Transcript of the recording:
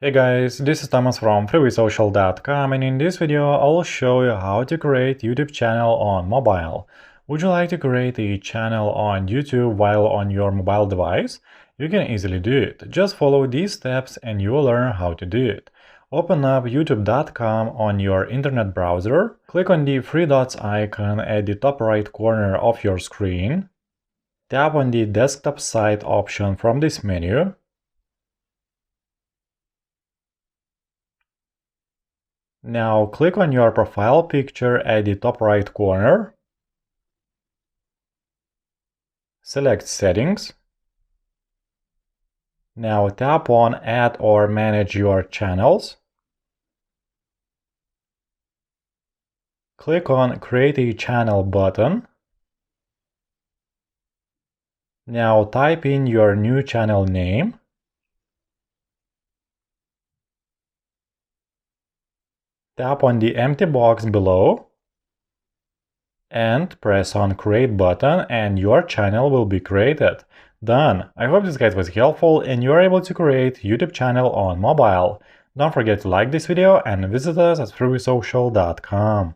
Hey guys, this is Thomas from freewheelsocial.com, and in this video I'll show you how to create YouTube channel on mobile. Would you like to create a channel on YouTube while on your mobile device? You can easily do it. Just follow these steps and you will learn how to do it. Open up youtube.com on your internet browser. Click on the three dots icon at the top right corner of your screen. Tap on the desktop site option from this menu. Now click on your profile picture at the top right corner. Select Settings. Now tap on Add or Manage your channels. Click on Create a Channel button. Now type in your new channel name. Tap on the empty box below and press on Create button and your channel will be created. Done! I hope this guide was helpful and you are able to create YouTube channel on mobile. Don't forget to like this video and visit us at freewheelsocial.com.